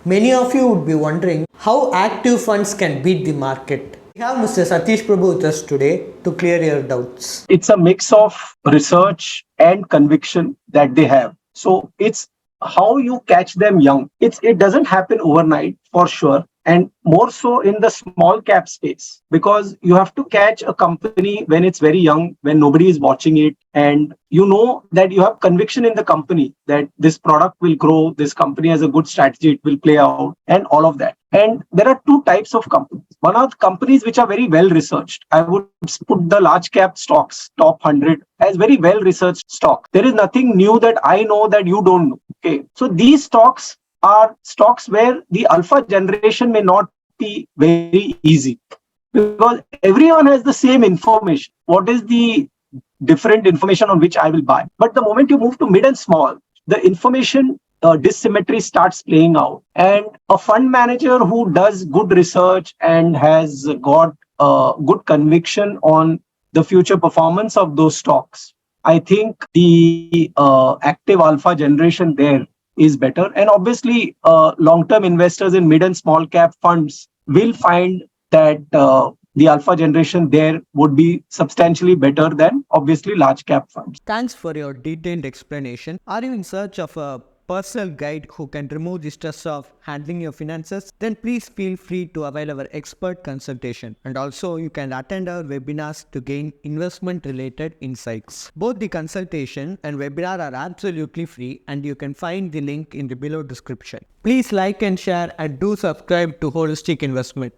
Many of you would be wondering how active funds can beat the market. We have Mr. Satish Prabhu with us today to clear your doubts. It's a mix of research and conviction that they have. So it's how you catch them young. It doesn't happen overnight for sure. And more so in the small cap space, because you have to catch a company when it's very young, when nobody is watching it, and you know that you have conviction in the company that this product will grow, this company has a good strategy, it will play out, and all of that. And there are two types of companies. One are companies which are very well researched. I would put the large cap stocks, top 100, as very well researched stock. There is nothing new that I know that you don't know. Okay. So these stocks are stocks where the alpha generation may not be very easy because everyone has the same information. What is the different information on which I will buy? But the moment you move to mid and small, the information dissymmetry starts playing out. And a fund manager who does good research and has got good conviction on the future performance of those stocks, I think the active alpha generation there is better. And obviously, long-term investors in mid and small cap funds will find that the alpha generation there would be substantially better than obviously large cap funds. Thanks for your detailed explanation. Are you in search of a personal guide who can remove the stress of handling your finances? Then please feel free to avail our expert consultation. And also you can attend our webinars to gain investment related insights. Both the consultation and webinar are absolutely free and you can find the link in the below description. Please like and share and do subscribe to Holistic Investment.